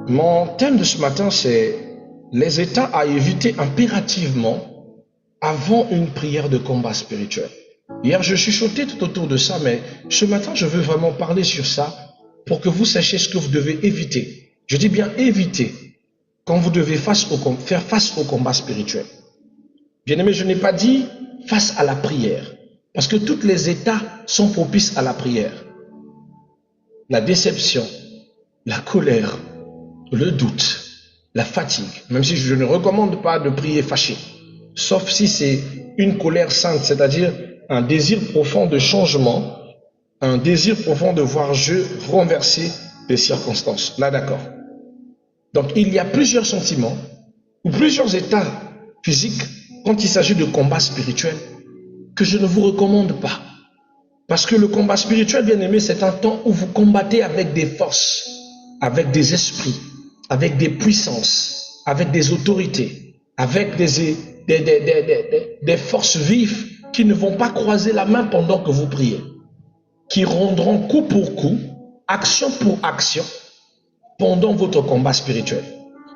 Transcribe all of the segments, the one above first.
Mon thème de ce matin, c'est les états à éviter impérativement avant une prière de combat spirituel. Hier, je chuchotais tout autour de ça, mais ce matin, je veux vraiment parler sur ça pour que vous sachiez ce que vous devez éviter. Je dis bien éviter quand vous devez faire face au combat spirituel. Bien aimé, je n'ai pas dit face à la prière, parce que tous les états sont propices à la prière. La déception, la colère, le doute, la fatigue, même si je ne recommande pas de prier fâché, sauf si c'est une colère sainte, c'est-à-dire un désir profond de changement, un désir profond de voir Dieu renverser les circonstances. Là, d'accord. Donc, il y a plusieurs sentiments ou plusieurs états physiques quand il s'agit de combat spirituel que je ne vous recommande pas. Parce que le combat spirituel, bien aimé, c'est un temps où vous combattez avec des forces, avec des esprits, avec des puissances, avec des autorités, avec des forces vives qui ne vont pas croiser la main pendant que vous priez, qui rendront coup pour coup, action pour action, pendant votre combat spirituel.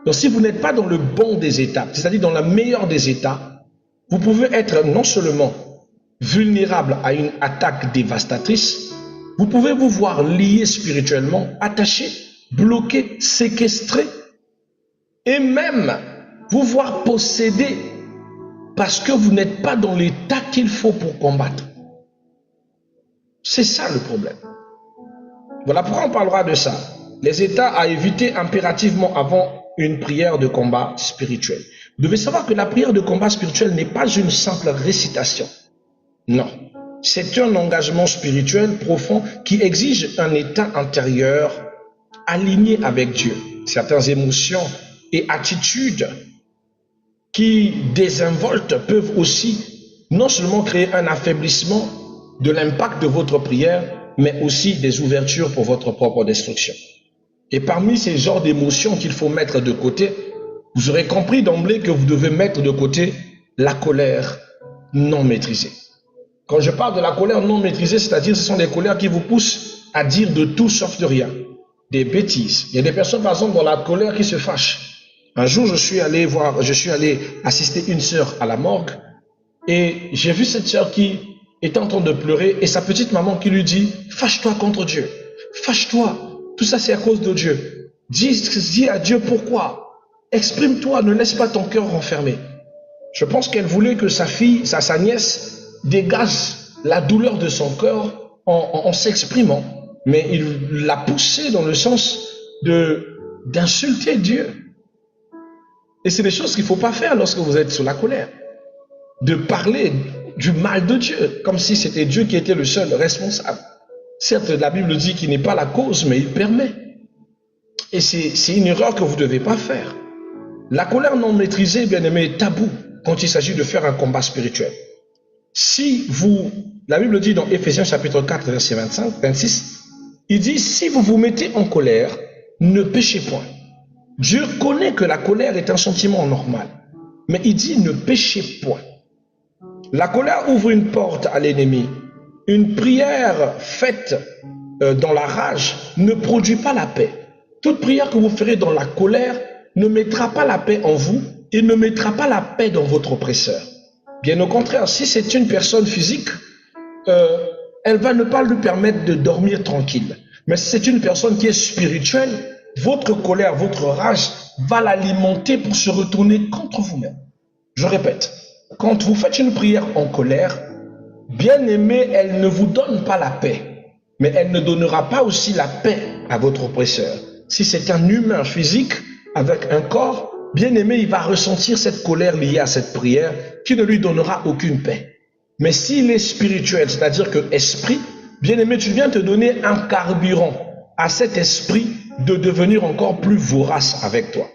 Donc si vous n'êtes pas dans le bon des états, c'est-à-dire dans la meilleure des états, vous pouvez être non seulement vulnérable à une attaque dévastatrice, vous pouvez vous voir lié spirituellement, attaché, bloqué, séquestré, et même vous voir possédé parce que vous n'êtes pas dans l'état qu'il faut pour combattre. C'est ça le problème. Voilà pourquoi on parlera de ça. Les états à éviter impérativement avant une prière de combat spirituel. Vous devez savoir que la prière de combat spirituel n'est pas une simple récitation. Non, c'est un engagement spirituel profond qui exige un état intérieur aligné avec Dieu. Certaines émotions et attitudes qui désinvoltent peuvent aussi non seulement créer un affaiblissement de l'impact de votre prière, mais aussi des ouvertures pour votre propre destruction. Et parmi ces genres d'émotions qu'il faut mettre de côté, vous aurez compris d'emblée que vous devez mettre de côté la colère non maîtrisée. Quand je parle de la colère non maîtrisée, c'est-à-dire ce sont des colères qui vous poussent à dire de tout sauf de rien, des bêtises. Il y a des personnes par exemple dans la colère qui se fâchent. Un jour je suis allé assister une sœur à la morgue et j'ai vu cette sœur qui était en train de pleurer et sa petite maman qui lui dit « Fâche-toi contre Dieu, fâche-toi, tout ça c'est à cause de Dieu. Dis à Dieu pourquoi, exprime-toi, ne laisse pas ton cœur renfermé. » Je pense qu'elle voulait que sa fille, sa nièce, dégage la douleur de son cœur en s'exprimant, mais il l'a poussé dans le sens d'insulter Dieu. Et c'est des choses qu'il ne faut pas faire lorsque vous êtes sous la colère. De parler du mal de Dieu, comme si c'était Dieu qui était le seul responsable. Certes, la Bible dit qu'il n'est pas la cause, mais il permet. Et c'est une erreur que vous ne devez pas faire. La colère non maîtrisée, bien aimé, est tabou quand il s'agit de faire un combat spirituel. La Bible dit dans Éphésiens chapitre 4, verset 26, il dit, si vous vous mettez en colère, ne péchez point. Dieu connaît que la colère est un sentiment normal, mais il dit, ne péchez point. La colère ouvre une porte à l'ennemi. Une prière faite dans la rage ne produit pas la paix. Toute prière que vous ferez dans la colère ne mettra pas la paix en vous et ne mettra pas la paix dans votre oppresseur. Bien au contraire, si c'est une personne physique, elle va ne pas lui permettre de dormir tranquille. Mais si c'est une personne qui est spirituelle, votre colère, votre rage va l'alimenter pour se retourner contre vous-même. Je répète, quand vous faites une prière en colère, bien aimé, elle ne vous donne pas la paix, mais elle ne donnera pas aussi la paix à votre oppresseur. Si c'est un humain physique avec un corps, bien aimé, il va ressentir cette colère liée à cette prière qui ne lui donnera aucune paix. Mais s'il est spirituel, c'est-à-dire que esprit, bien aimé, tu viens te donner un carburant à cet esprit de devenir encore plus vorace avec toi.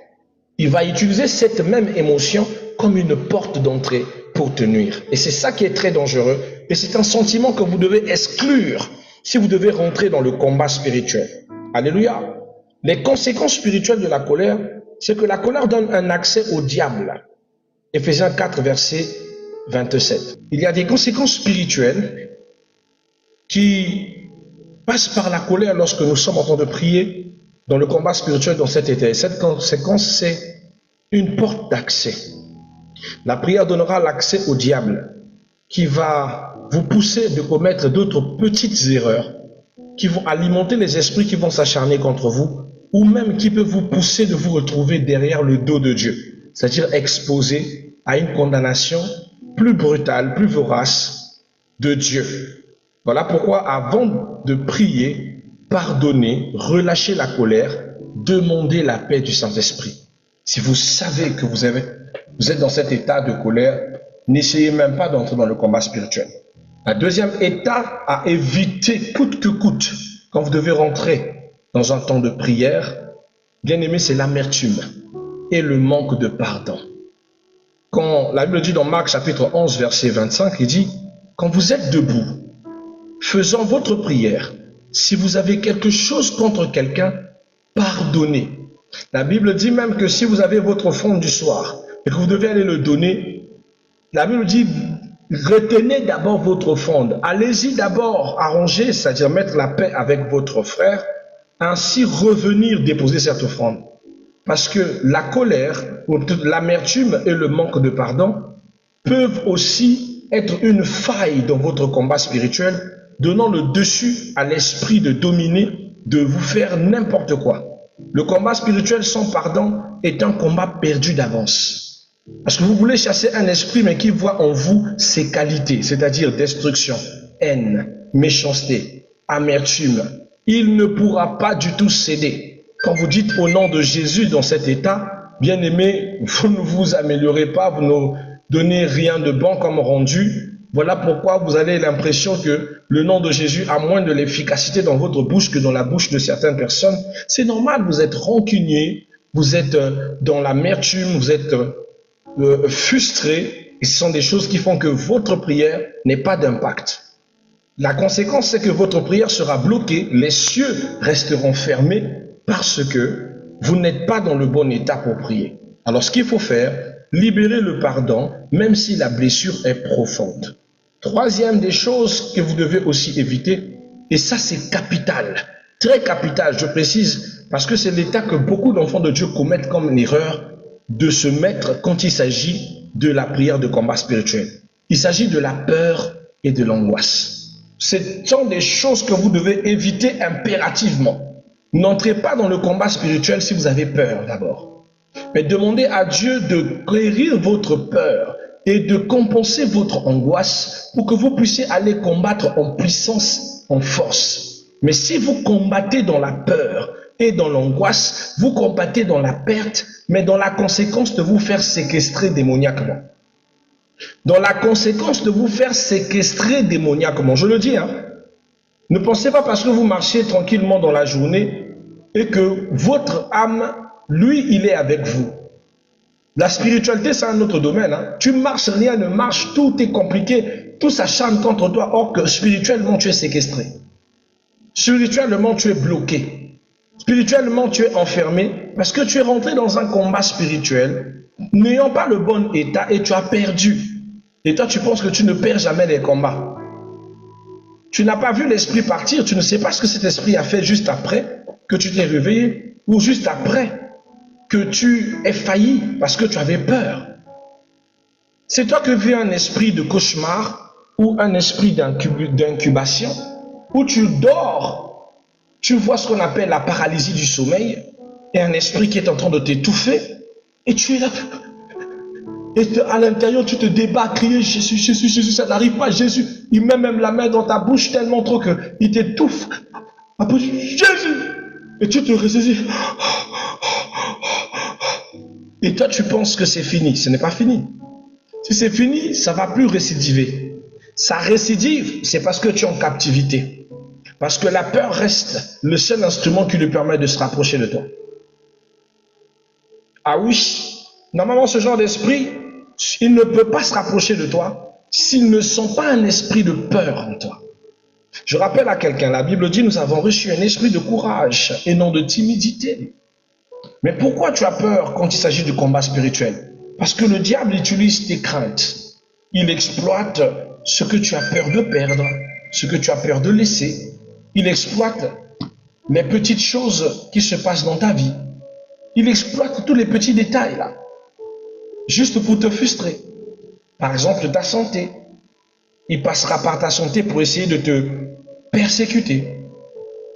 Il va utiliser cette même émotion comme une porte d'entrée pour te nuire. Et c'est ça qui est très dangereux. Et c'est un sentiment que vous devez exclure si vous devez rentrer dans le combat spirituel. Alléluia. Les conséquences spirituelles de la colère, c'est que la colère donne un accès au diable. Éphésiens 4, verset 27. Il y a des conséquences spirituelles qui passent par la colère lorsque nous sommes en train de prier dans le combat spirituel dans cet état. Et cette conséquence, c'est une porte d'accès. La prière donnera l'accès au diable qui va vous pousser de commettre d'autres petites erreurs qui vont alimenter les esprits qui vont s'acharner contre vous ou même qui peuvent vous pousser de vous retrouver derrière le dos de Dieu, c'est-à-dire exposé à une condamnation plus brutale, plus vorace de Dieu. Voilà pourquoi avant de prier, pardonnez, relâchez la colère, demandez la paix du Saint-Esprit. Si vous savez que vous êtes dans cet état de colère, n'essayez même pas d'entrer dans le combat spirituel. Un deuxième état à éviter coûte que coûte quand vous devez rentrer dans un temps de prière, bien aimé, c'est l'amertume et le manque de pardon. Quand la Bible dit dans Marc chapitre 11 verset 25, il dit, quand vous êtes debout, faisant votre prière, si vous avez quelque chose contre quelqu'un, pardonnez. La Bible dit même que si vous avez votre offrande du soir et que vous devez aller le donner, la Bible dit, retenez d'abord votre offrande. Allez-y d'abord arranger, c'est-à-dire mettre la paix avec votre frère, ainsi revenir déposer cette offrande. Parce que la colère, l'amertume et le manque de pardon peuvent aussi être une faille dans votre combat spirituel, donnant le dessus à l'esprit de dominer, de vous faire n'importe quoi. Le combat spirituel sans pardon est un combat perdu d'avance. Parce que vous voulez chasser un esprit, mais qui voit en vous ses qualités, c'est-à-dire destruction, haine, méchanceté, amertume. Il ne pourra pas du tout céder. Quand vous dites au nom de Jésus dans cet état, bien aimé, vous ne vous améliorez pas, vous ne donnez rien de bon comme rendu. Voilà pourquoi vous avez l'impression que le nom de Jésus a moins de l'efficacité dans votre bouche que dans la bouche de certaines personnes. C'est normal, vous êtes rancunier, vous êtes dans l'amertume, vous êtes frustré. Et ce sont des choses qui font que votre prière n'ait pas d'impact. La conséquence, c'est que votre prière sera bloquée, les cieux resteront fermés parce que vous n'êtes pas dans le bon état pour prier. Alors, ce qu'il faut faire, libérer le pardon, même si la blessure est profonde. Troisième des choses que vous devez aussi éviter, et ça c'est capital, très capital, je précise, parce que c'est l'état que beaucoup d'enfants de Dieu commettent comme une erreur, de se mettre quand il s'agit de la prière de combat spirituel. Il s'agit de la peur et de l'angoisse. Ce sont des choses que vous devez éviter impérativement. N'entrez pas dans le combat spirituel si vous avez peur d'abord. Mais demandez à Dieu de guérir votre peur et de compenser votre angoisse pour que vous puissiez aller combattre en puissance, en force. Mais si vous combattez dans la peur et dans l'angoisse, vous combattez dans la perte, mais dans la conséquence de vous faire séquestrer démoniaquement. Dans la conséquence de vous faire séquestrer démoniaquement. Je le dis, hein. Ne pensez pas parce que vous marchez tranquillement dans la journée et que votre âme, lui, il est avec vous. La spiritualité, c'est un autre domaine. Hein. Tu marches, rien ne marche, tout est compliqué, tout s'acharne contre toi, or que spirituellement, tu es séquestré. Spirituellement, tu es bloqué. Spirituellement, tu es enfermé parce que tu es rentré dans un combat spirituel, n'ayant pas le bon état et tu as perdu. Et toi, tu penses que tu ne perds jamais les combats. Tu n'as pas vu l'esprit partir, tu ne sais pas ce que cet esprit a fait juste après que tu t'es réveillé ou juste après que tu aies failli parce que tu avais peur. C'est toi que vient un esprit de cauchemar ou un esprit d'incubation où tu dors, tu vois ce qu'on appelle la paralysie du sommeil et un esprit qui est en train de t'étouffer et tu es là. Et à l'intérieur, tu te débats, crier Jésus, Jésus, Jésus, ça n'arrive pas, Jésus. Il met même la main dans ta bouche tellement trop qu'il t'étouffe. Après, Jésus. Et tu te ressaisis. Et toi, tu penses que c'est fini. Ce n'est pas fini. Si c'est fini, ça ne va plus récidiver. Ça récidive, c'est parce que tu es en captivité. Parce que la peur reste le seul instrument qui lui permet de se rapprocher de toi. Ah oui, normalement, ce genre d'esprit, il ne peut pas se rapprocher de toi s'il ne sent pas un esprit de peur en toi. Je rappelle à quelqu'un, la Bible dit, nous avons reçu un esprit de courage et non de timidité. Mais pourquoi tu as peur quand il s'agit du combat spirituel? Parce que le diable utilise tes craintes. Il exploite ce que tu as peur de perdre, ce que tu as peur de laisser. Il exploite les petites choses qui se passent dans ta vie. Il exploite tous les petits détails là, juste pour te frustrer. Par exemple, ta santé. Il passera par ta santé pour essayer de te persécuter.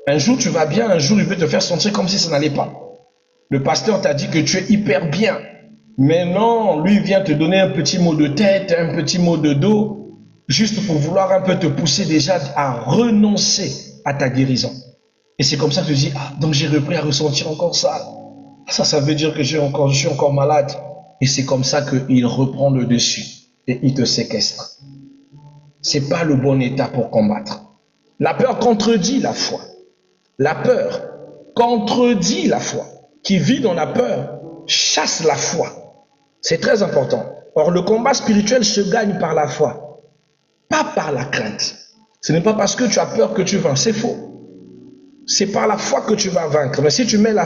Un jour tu vas bien, un jour il veut te faire sentir comme si ça n'allait pas. Le pasteur t'a dit que tu es hyper bien. Mais non, lui vient te donner un petit mot de tête, un petit mot de dos, juste pour vouloir un peu te pousser déjà à renoncer à ta guérison. Et c'est comme ça que tu dis, ah, donc j'ai repris à ressentir encore ça. Ça veut dire que je suis encore malade. Et c'est comme ça qu'il reprend le dessus et il te séquestre. C'est pas le bon état pour combattre. La peur contredit la foi. La peur contredit la foi. Qui vit dans la peur chasse la foi. C'est très important. Or, le combat spirituel se gagne par la foi, pas par la crainte. Ce n'est pas parce que tu as peur que tu vaincras. C'est faux. C'est par la foi que tu vas vaincre. Mais si tu mets la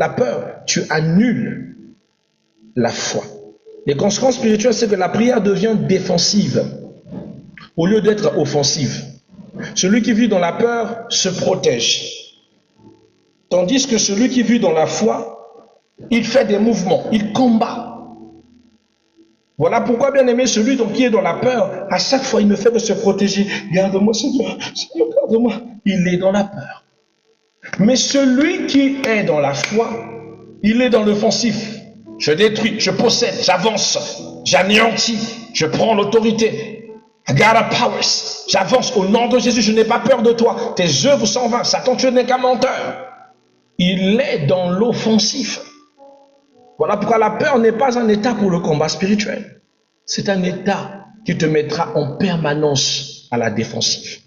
peur, tu annules la foi. Les conséquences spirituelles, c'est que la prière devient défensive au lieu d'être offensive. Celui qui vit dans la peur se protège. Tandis que celui qui vit dans la foi, il fait des mouvements, il combat. Voilà pourquoi, bien aimé, celui qui est dans la peur, à chaque fois, il ne fait que se protéger. Garde-moi, Seigneur, Seigneur, garde-moi. Il est dans la peur. Mais celui qui est dans la foi, il est dans l'offensif. Je détruis, je possède, j'avance, j'anéantis, je prends l'autorité. I got a powers. J'avance au nom de Jésus, je n'ai pas peur de toi. Tes œuvres sont vaines. Satan, tu n'es qu'un menteur. Il est dans l'offensif. Voilà pourquoi la peur n'est pas un état pour le combat spirituel. C'est un état qui te mettra en permanence à la défensive.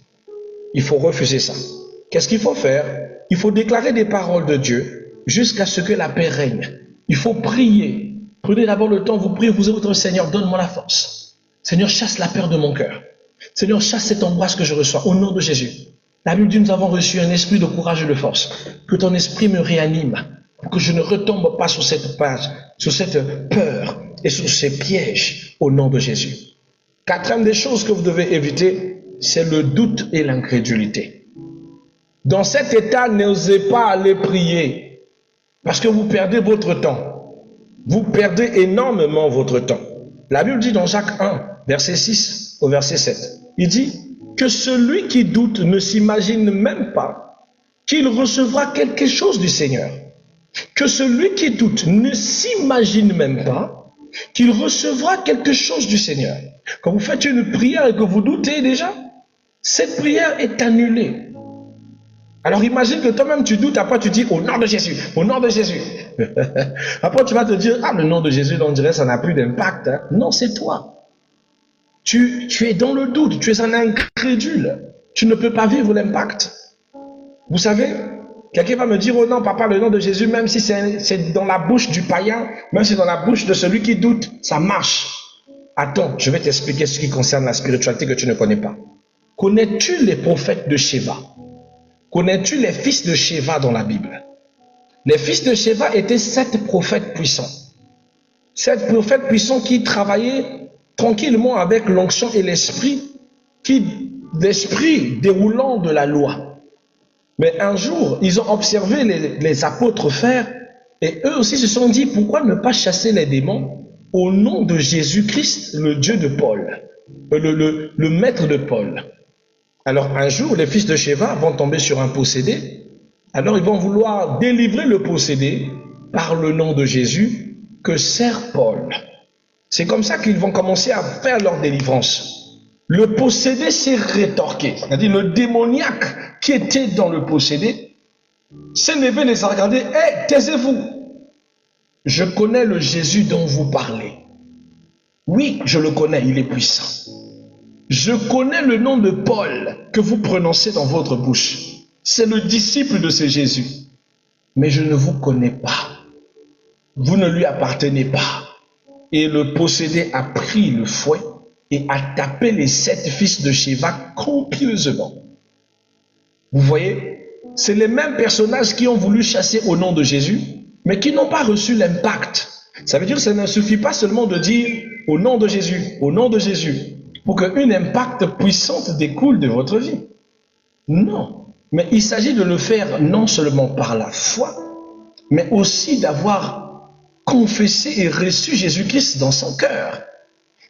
Il faut refuser ça. Qu'est-ce qu'il faut faire? Il faut déclarer des paroles de Dieu jusqu'à ce que la paix règne. Il faut prier. Prenez d'abord le temps, vous priez, vous dites votre Seigneur, donne-moi la force. Seigneur, chasse la peur de mon cœur. Seigneur, chasse cette angoisse que je reçois au nom de Jésus. La Bible dit, nous avons reçu un esprit de courage et de force. Que ton esprit me réanime, pour que je ne retombe pas sur cette page, sur cette peur et sur ces pièges au nom de Jésus. Quatrième des choses que vous devez éviter, c'est le doute et l'incrédulité. Dans cet état, n'osez pas aller prier, parce que vous perdez votre temps. Vous perdez énormément votre temps. La Bible dit dans Jacques 1, verset 6 au verset 7, il dit que celui qui doute ne s'imagine même pas qu'il recevra quelque chose du Seigneur. Que celui qui doute ne s'imagine même pas qu'il recevra quelque chose du Seigneur. Quand vous faites une prière et que vous doutez déjà, cette prière est annulée. Alors imagine que toi-même tu doutes, après tu dis au nom de Jésus, au nom de Jésus. Après tu vas te dire, ah le nom de Jésus, on dirait ça n'a plus d'impact. Hein. Non, c'est toi. Tu es dans le doute, tu es un incrédule. Tu ne peux pas vivre l'impact. Vous savez, quelqu'un va me dire, oh non papa, le nom de Jésus, même si c'est dans la bouche du païen, même si c'est dans la bouche de celui qui doute, ça marche. Attends, je vais t'expliquer ce qui concerne la spiritualité que tu ne connais pas. Connais-tu les prophètes de Sheva? Connais-tu les fils de Sheva dans la Bible? Les fils de Sheva étaient 7 prophètes puissants. 7 prophètes puissants qui travaillaient tranquillement avec l'onction et l'esprit déroulant de la loi. Mais un jour, ils ont observé les apôtres faire et eux aussi se sont dit, pourquoi ne pas chasser les démons au nom de Jésus-Christ, le Dieu de Paul, le maître de Paul. Alors un jour, les fils de Sheva vont tomber sur un possédé. Alors ils vont vouloir délivrer le possédé par le nom de Jésus que sert Paul. C'est comme ça qu'ils vont commencer à faire leur délivrance. Le possédé s'est rétorqué. C'est-à-dire le démoniaque qui était dans le possédé s'est levé, les a regardés. Hé, taisez-vous. Je connais le Jésus dont vous parlez. Oui, je le connais, il est puissant. Je connais le nom de Paul que vous prononcez dans votre bouche. C'est le disciple de ce Jésus. Mais je ne vous connais pas. Vous ne lui appartenez pas. Et le possédé a pris le fouet et a tapé les 7 fils de Sheva copieusement. Vous voyez, c'est les mêmes personnages qui ont voulu chasser au nom de Jésus, mais qui n'ont pas reçu l'impact. Ça veut dire que ça ne suffit pas seulement de dire au nom de Jésus, pour qu'une impact puissante découle de votre vie. Non. Mais il s'agit de le faire non seulement par la foi, mais aussi d'avoir confessé et reçu Jésus-Christ dans son cœur.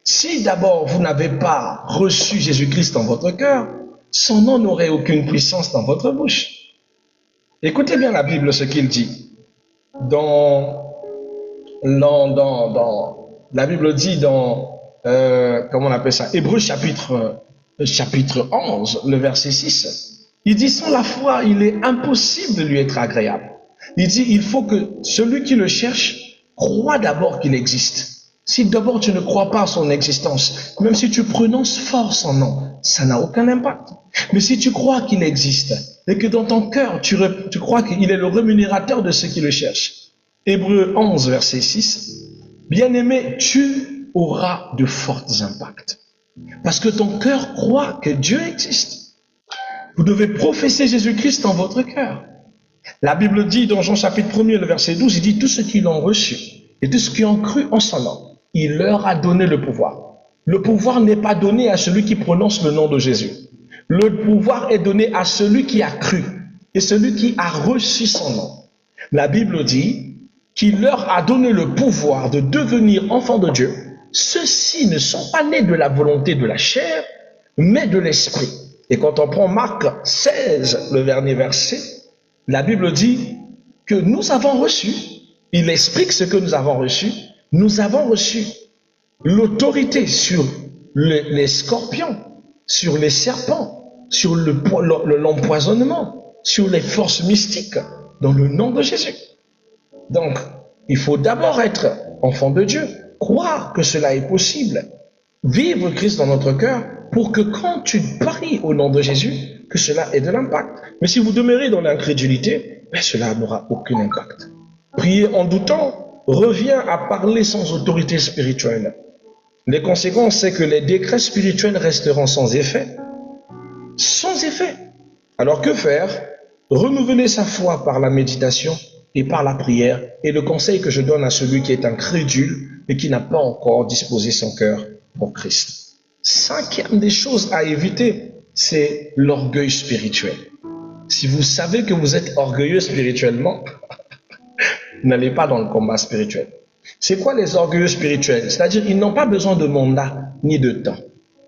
Si d'abord vous n'avez pas reçu Jésus-Christ dans votre cœur, son nom n'aurait aucune puissance dans votre bouche. Écoutez bien la Bible, ce qu'il dit. La Bible dit dans, comment on appelle ça, Hébreux chapitre 11, le verset 6. Il dit, sans la foi, il est impossible de lui être agréable. Il dit, il faut que celui qui le cherche croit d'abord qu'il existe. Si d'abord tu ne crois pas à son existence, même si tu prononces fort son nom, ça n'a aucun impact. Mais si tu crois qu'il existe et que dans ton cœur tu crois qu'il est le rémunérateur de ceux qui le cherchent, Hébreux 11, verset 6, bien-aimé, tu auras de forts impacts. Parce que ton cœur croit que Dieu existe. Vous devez professer Jésus-Christ dans votre cœur. La Bible dit dans Jean chapitre 1er, le verset 12, il dit, tous ceux qui l'ont reçu et tous ceux qui ont cru en son nom, il leur a donné le pouvoir. Le pouvoir n'est pas donné à celui qui prononce le nom de Jésus. Le pouvoir est donné à celui qui a cru et celui qui a reçu son nom. La Bible dit qu'il leur a donné le pouvoir de devenir enfants de Dieu. Ceux-ci ne sont pas nés de la volonté de la chair, mais de l'esprit. Et quand on prend Marc 16, le dernier verset, la Bible dit que nous avons reçu, il explique ce que nous avons reçu l'autorité sur les scorpions, sur les serpents, sur l'empoisonnement, sur les forces mystiques, dans le nom de Jésus. Donc, il faut d'abord être enfant de Dieu, croire que cela est possible, vivre Christ dans notre cœur, pour que quand tu pries au nom de Jésus, que cela ait de l'impact. Mais si vous demeurez dans l'incrédulité, cela n'aura aucun impact. Prier en doutant revient à parler sans autorité spirituelle. Les conséquences, c'est que les décrets spirituels resteront sans effet. Sans effet. Alors que faire? Renouveler sa foi par la méditation et par la prière est le conseil que je donne à celui qui est incrédule et qui n'a pas encore disposé son cœur pour Christ. Cinquième des choses à éviter, c'est l'orgueil spirituel. Si vous savez que vous êtes orgueilleux spirituellement, n'allez pas dans le combat spirituel. C'est quoi les orgueilleux spirituels? C'est-à-dire, ils n'ont pas besoin de mandat, ni de temps,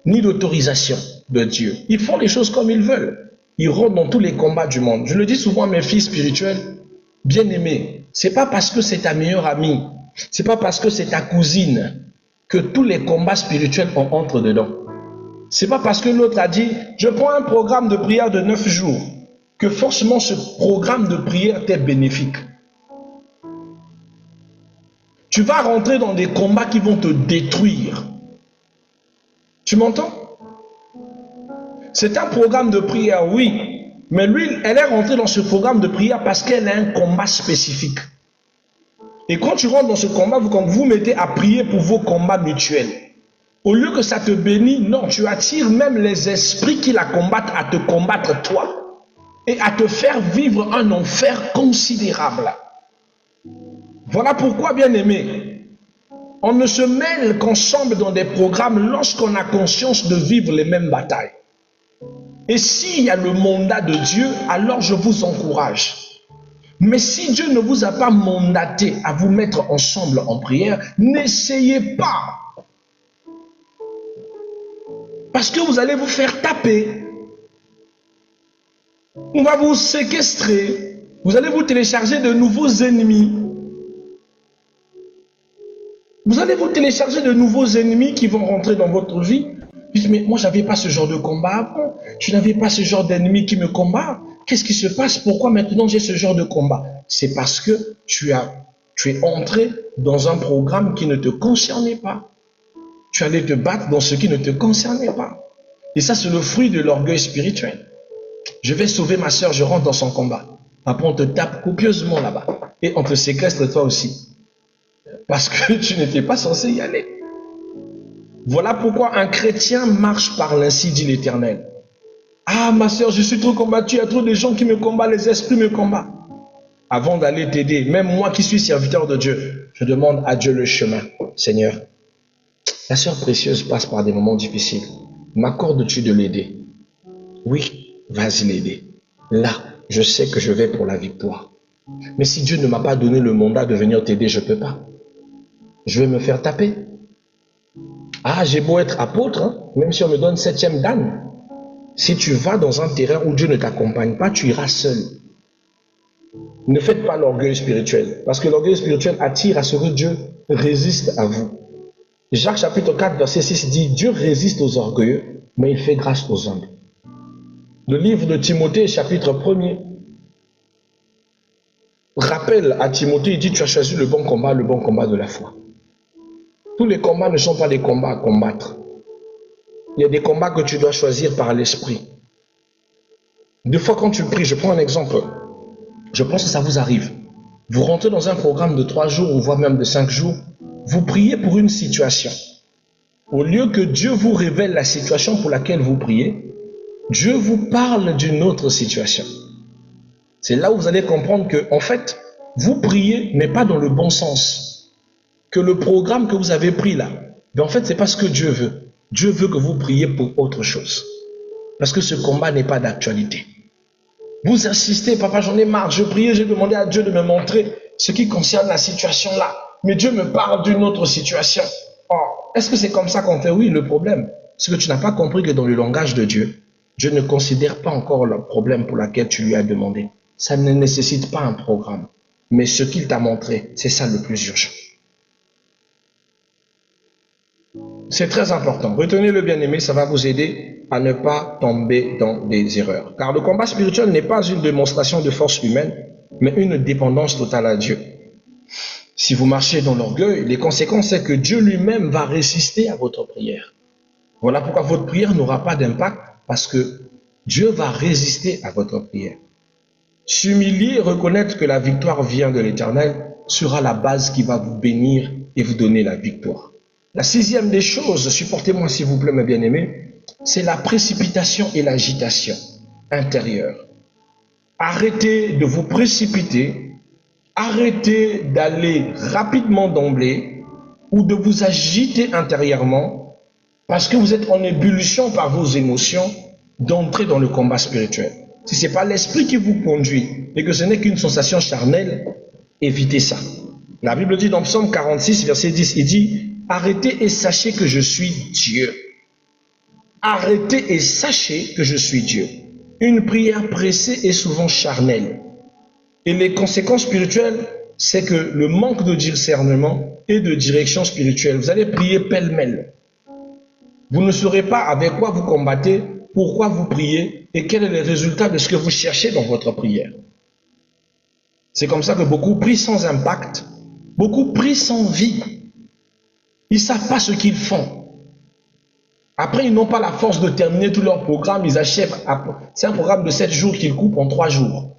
ni d'autorisation de Dieu. Ils font les choses comme ils veulent. Ils rentrent dans tous les combats du monde. Je le dis souvent à mes filles spirituelles, bien-aimées, c'est pas parce que c'est ta meilleure amie, c'est pas parce que c'est ta cousine que tous les combats spirituels on entre dedans. C'est pas parce que l'autre a dit, je prends un programme de prière de 9 jours, que forcément ce programme de prière t'est bénéfique. Tu vas rentrer dans des combats qui vont te détruire. Tu m'entends? C'est un programme de prière, oui. Mais lui, elle est rentrée dans ce programme de prière parce qu'elle a un combat spécifique. Et quand tu rentres dans ce combat, vous mettez à prier pour vos combats mutuels. Au lieu que ça te bénisse, non, tu attires même les esprits qui la combattent à te combattre toi. Et à te faire vivre un enfer considérable. Voilà pourquoi, bien-aimés, on ne se mêle qu'ensemble dans des programmes lorsqu'on a conscience de vivre les mêmes batailles. Et s'il y a le mandat de Dieu, alors je vous encourage. Mais si Dieu ne vous a pas mandaté à vous mettre ensemble en prière, n'essayez pas. Parce que vous allez vous faire taper. On va vous séquestrer. Vous allez vous télécharger de nouveaux ennemis. Vous allez vous télécharger de nouveaux ennemis qui vont rentrer dans votre vie. Dites, mais moi, je n'avais pas ce genre de combat avant. Je n'avais pas ce genre d'ennemi qui me combat. Qu'est-ce qui se passe? Pourquoi maintenant j'ai ce genre de combat? C'est parce que tu es entré dans un programme qui ne te concernait pas. Tu allais te battre dans ce qui ne te concernait pas. Et ça, c'est le fruit de l'orgueil spirituel. Je vais sauver ma soeur, je rentre dans son combat. Après, on te tape copieusement là-bas. Et on te séquestre toi aussi. Parce que tu n'étais pas censé y aller. Voilà pourquoi un chrétien marche par l'ainsi dit l'Éternel. Ah, ma soeur, je suis trop combattu, il y a trop de gens qui me combattent, les esprits me combattent. Avant d'aller t'aider, même moi qui suis serviteur de Dieu, je demande à Dieu le chemin. Seigneur, la sœur précieuse passe par des moments difficiles. M'accordes-tu de l'aider? Oui, vas-y l'aider. là, je sais que je vais pour la victoire. Mais si Dieu ne m'a pas donné le mandat de venir t'aider, je ne peux pas. Je vais me faire taper. Ah, j'ai beau être apôtre, hein, même si on me donne 7e dan. Si tu vas dans un terrain où Dieu ne t'accompagne pas, tu iras seul. Ne faites pas l'orgueil spirituel, parce que l'orgueil spirituel attire à ce que Dieu résiste à vous. Jacques chapitre 4, verset 6 dit, Dieu résiste aux orgueilleux, mais il fait grâce aux humbles. Le livre de Timothée, chapitre 1er, rappelle à Timothée, il dit, tu as choisi le bon combat de la foi. Tous les combats ne sont pas des combats à combattre. Il y a des combats que tu dois choisir par l'esprit. Des fois, quand tu pries, je prends un exemple. Je pense que ça vous arrive. Vous rentrez dans un programme de 3 jours, ou voire même de 5 jours. Vous priez pour une situation. Au lieu que Dieu vous révèle la situation pour laquelle vous priez, Dieu vous parle d'une autre situation. C'est là où vous allez comprendre que, en fait, vous priez, mais pas dans le bon sens. Que le programme que vous avez pris là, mais en fait, c'est pas ce que Dieu veut. Dieu veut que vous priez pour autre chose. Parce que ce combat n'est pas d'actualité. Vous insistez, papa, j'en ai marre, je priais, j'ai demandé à Dieu de me montrer ce qui concerne la situation là. Mais Dieu me parle d'une autre situation. Oh, est-ce que c'est comme ça qu'on fait? Oui, le problème, c'est que tu n'as pas compris que dans le langage de Dieu, Dieu ne considère pas encore le problème pour lequel tu lui as demandé. Ça ne nécessite pas un programme. Mais ce qu'il t'a montré, c'est ça le plus urgent. C'est très important. Retenez-le, bien-aimé, ça va vous aider à ne pas tomber dans des erreurs. Car le combat spirituel n'est pas une démonstration de force humaine, mais une dépendance totale à Dieu. Si vous marchez dans l'orgueil, les conséquences, c'est que Dieu lui-même va résister à votre prière. Voilà pourquoi votre prière n'aura pas d'impact, parce que Dieu va résister à votre prière. S'humilier, reconnaître que la victoire vient de l'Éternel, sera la base qui va vous bénir et vous donner la victoire. La 6e des choses, supportez-moi s'il vous plaît mes bien-aimés, c'est la précipitation et l'agitation intérieure. Arrêtez de vous précipiter, arrêtez d'aller rapidement d'emblée ou de vous agiter intérieurement parce que vous êtes en ébullition par vos émotions d'entrer dans le combat spirituel. Si ce n'est pas l'esprit qui vous conduit et que ce n'est qu'une sensation charnelle, évitez ça. La Bible dit dans Psaume 46, verset 10, il dit « Arrêtez et sachez que je suis Dieu. » Arrêtez et sachez que je suis Dieu. Une prière pressée est souvent charnelle. Et les conséquences spirituelles, c'est que le manque de discernement et de direction spirituelle, vous allez prier pêle-mêle. Vous ne saurez pas avec quoi vous combattez, pourquoi vous priez et quel est le résultat de ce que vous cherchez dans votre prière. C'est comme ça que beaucoup prient sans impact, beaucoup prient sans vie. Ils ne savent pas ce qu'ils font. Après, ils n'ont pas la force de terminer tout leur programme, ils achèvent. C'est un programme de 7 jours qu'ils coupent en 3 jours.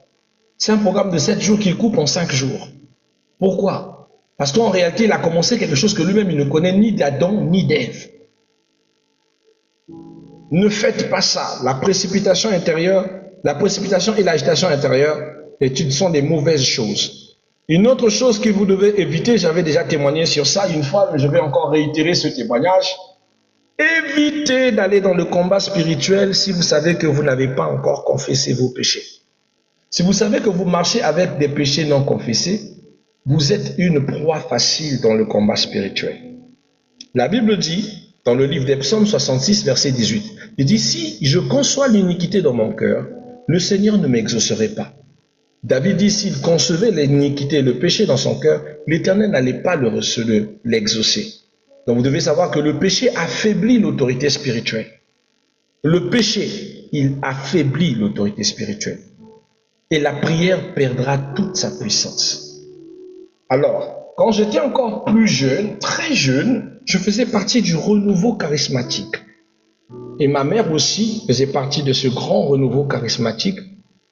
C'est un programme de 7 jours qu'ils coupent en 5 jours. Pourquoi? Parce qu'en réalité, il a commencé quelque chose que lui-même, il ne connaît ni d'Adam ni d'Ève. Ne faites pas ça. La précipitation intérieure, la précipitation et l'agitation intérieure sont des mauvaises choses. Une autre chose que vous devez éviter, j'avais déjà témoigné sur ça une fois, je vais encore réitérer ce témoignage. Évitez d'aller dans le combat spirituel si vous savez que vous n'avez pas encore confessé vos péchés. Si vous savez que vous marchez avec des péchés non confessés, vous êtes une proie facile dans le combat spirituel. La Bible dit, dans le livre des Psaumes 66, verset 18, il dit, si je conçois l'iniquité dans mon cœur, le Seigneur ne m'exaucerait pas. David dit, s'il concevait l'iniquité et le péché dans son cœur, l'Éternel n'allait pas l'exaucer. Donc vous devez savoir que le péché affaiblit l'autorité spirituelle. Le péché, il affaiblit l'autorité spirituelle. Et la prière perdra toute sa puissance. Alors, quand j'étais encore plus jeune, très jeune, je faisais partie du renouveau charismatique. Et ma mère aussi faisait partie de ce grand renouveau charismatique,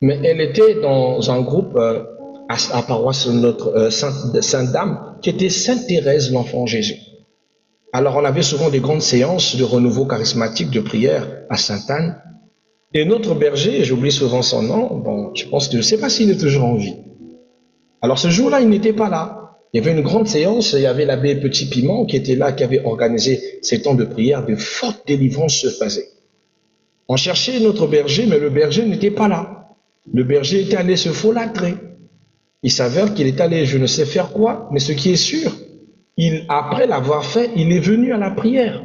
mais elle était dans un groupe à la paroisse notre Sainte-Dame, qui était Sainte Thérèse, l'Enfant Jésus. Alors on avait souvent des grandes séances de renouveau charismatique, de prière à Sainte-Anne. Et notre berger, j'oublie souvent son nom, bon, je ne sais pas s'il est toujours en vie. Alors ce jour-là, il n'était pas là. Il y avait une grande séance, il y avait l'abbé Petit Piment qui était là, qui avait organisé ces temps de prière, de forte délivrance se faisait. On cherchait notre berger, mais le berger n'était pas là. Le berger était allé se folâtrer. Il s'avère qu'il est allé je ne sais faire quoi, mais ce qui est sûr, après l'avoir fait, il est venu à la prière.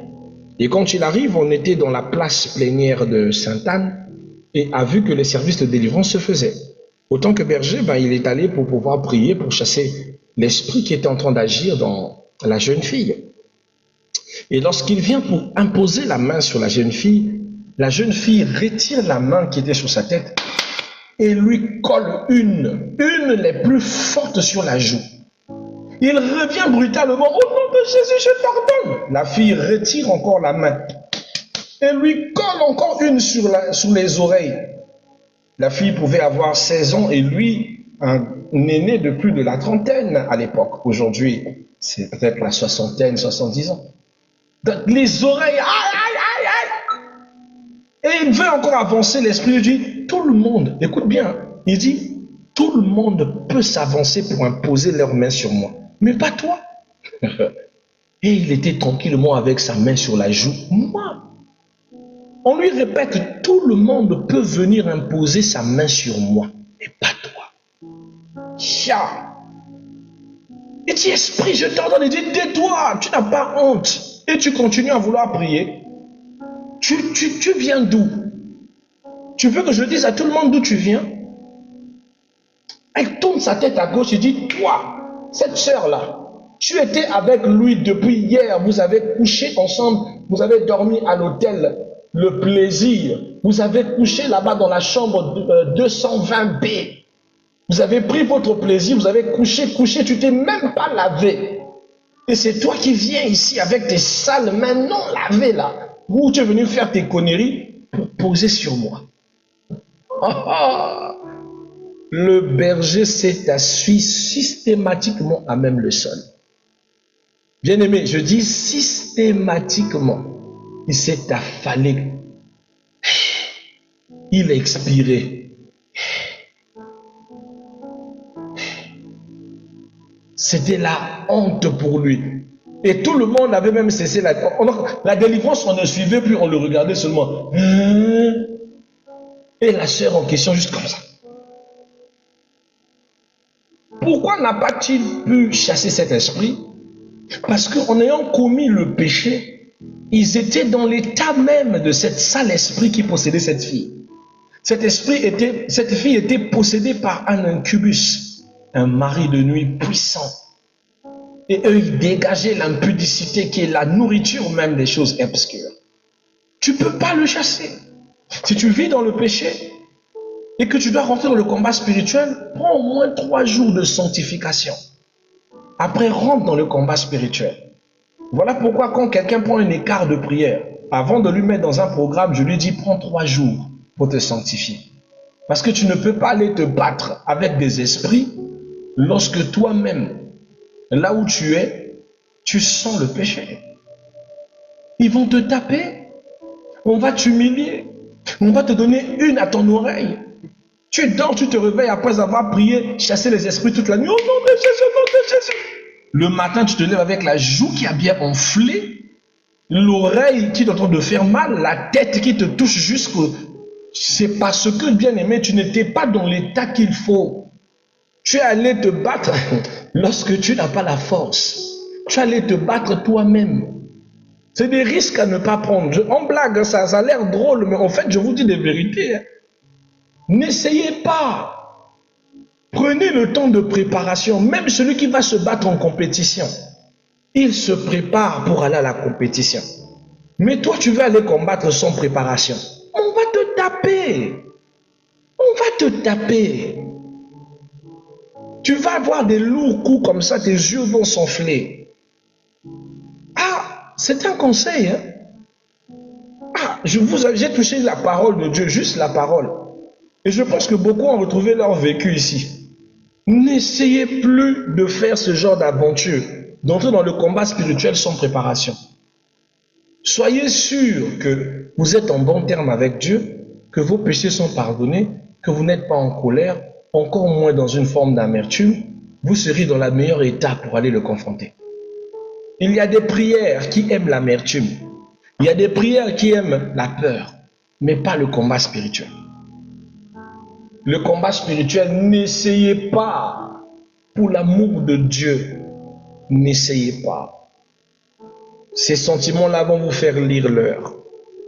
Et quand il arrive, on était dans la place plénière de Sainte-Anne et a vu que les services de délivrance se faisaient. Autant que berger, il est allé pour pouvoir prier, pour chasser l'esprit qui était en train d'agir dans la jeune fille. Et lorsqu'il vient pour imposer la main sur la jeune fille retire la main qui était sur sa tête et lui colle une les plus fortes sur la joue. Il revient brutalement, au nom de Jésus, je t'ordonne. La fille retire encore la main et lui colle encore une sur les oreilles. La fille pouvait avoir 16 ans et lui, un aîné de plus de la trentaine à l'époque. Aujourd'hui, c'est peut-être la soixantaine, 70 ans. Donc, les oreilles, aïe, aïe, aïe, aïe. Et il veut encore avancer, l'esprit lui dit, tout le monde, écoute bien, il dit, tout le monde peut s'avancer pour imposer leurs mains sur moi, mais pas toi. Et il était tranquillement avec sa main sur la joue. Moi, on lui répète, tout le monde peut venir imposer sa main sur moi, mais pas toi. Chia. Il dit, esprit, je t'ordonne, il dit, tais-toi, tu n'as pas honte. Et tu continues à vouloir prier. Tu viens d'où? Tu veux que je dise à tout le monde d'où tu viens? Elle tourne sa tête à gauche et dit, toi, cette sœur-là, tu étais avec lui depuis hier, vous avez couché ensemble, vous avez dormi à l'hôtel Le Plaisir, vous avez couché là-bas dans la chambre 220B, vous avez pris votre plaisir, vous avez couché, tu t'es même pas lavé. Et c'est toi qui viens ici avec tes sales mains non lavées là, où tu es venu faire tes conneries pour poser sur moi. Le berger s'est assis systématiquement à même le sol. Bien aimé, je dis systématiquement. Il s'est affalé. Il a expiré. C'était la honte pour lui. Et tout le monde avait même cessé la délivrance, on ne suivait plus, on le regardait seulement. Et la sœur en question, juste comme ça. Pourquoi n'a pas-t-il pu chasser cet esprit? Parce qu'en ayant commis le péché, ils étaient dans l'état même de cette sale esprit qui possédait cette fille. Cette fille était possédée par un incubus, un mari de nuit puissant. Et eux, ils dégageaient l'impudicité qui est la nourriture même des choses obscures. Tu ne peux pas le chasser. Si tu vis dans le péché et que tu dois rentrer dans le combat spirituel, prends au moins 3 jours de sanctification. Après, rentre dans le combat spirituel. Voilà pourquoi quand quelqu'un prend un écart de prière, avant de lui mettre dans un programme, je lui dis, prends 3 jours pour te sanctifier. Parce que tu ne peux pas aller te battre avec des esprits lorsque toi-même, là où tu es, tu sens le péché. Ils vont te taper, on va t'humilier, on va te donner une à ton oreille. Tu dors, tu te réveilles après avoir prié, chassé les esprits toute la nuit. Oh non de Jésus, oh non de Jésus. Le matin, tu te lèves avec la joue qui a bien enflé, l'oreille qui est en train de faire mal, la tête qui te touche jusqu'au... C'est parce que, bien aimé, tu n'étais pas dans l'état qu'il faut. Tu es allé te battre lorsque tu n'as pas la force. Tu es allé te battre toi-même. C'est des risques à ne pas prendre. En blague, ça a l'air drôle, mais en fait, je vous dis des vérités. N'essayez pas. Prenez le temps de préparation. Même celui qui va se battre en compétition, il se prépare pour aller à la compétition. Mais toi, tu veux aller combattre sans préparation. On va te taper. On va te taper. Tu vas avoir des lourds coups comme ça, tes yeux vont s'enfler. Ah, c'est un conseil. Ah, j'ai touché la parole de Dieu, juste la parole. Et je pense que beaucoup ont retrouvé leur vécu ici. N'essayez plus de faire ce genre d'aventure, d'entrer dans le combat spirituel sans préparation. Soyez sûr que vous êtes en bon terme avec Dieu, que vos péchés sont pardonnés, que vous n'êtes pas en colère, encore moins dans une forme d'amertume. Vous serez dans la meilleure étape pour aller le confronter. Il y a des prières qui aiment l'amertume. Il y a des prières qui aiment la peur, mais pas le combat spirituel. le combat spirituel, n'essayez pas. Pour l'amour de Dieu, n'essayez pas. Ces sentiments-là vont vous faire lire l'heure.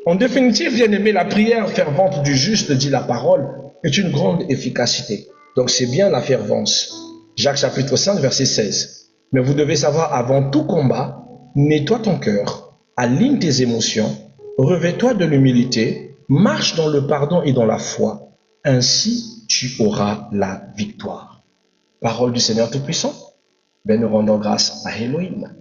En définitive, bien-aimé, la prière fervente du juste, dit la parole, est une grande efficacité. Donc c'est bien la fervence. Jacques chapitre 5, verset 16. Mais vous devez savoir, avant tout combat, nettoie ton cœur, aligne tes émotions, revêt-toi de l'humilité, marche dans le pardon et dans la foi. Ainsi, tu auras la victoire. Parole du Seigneur Tout-Puissant. Ben, nous rendons grâce à Elohim.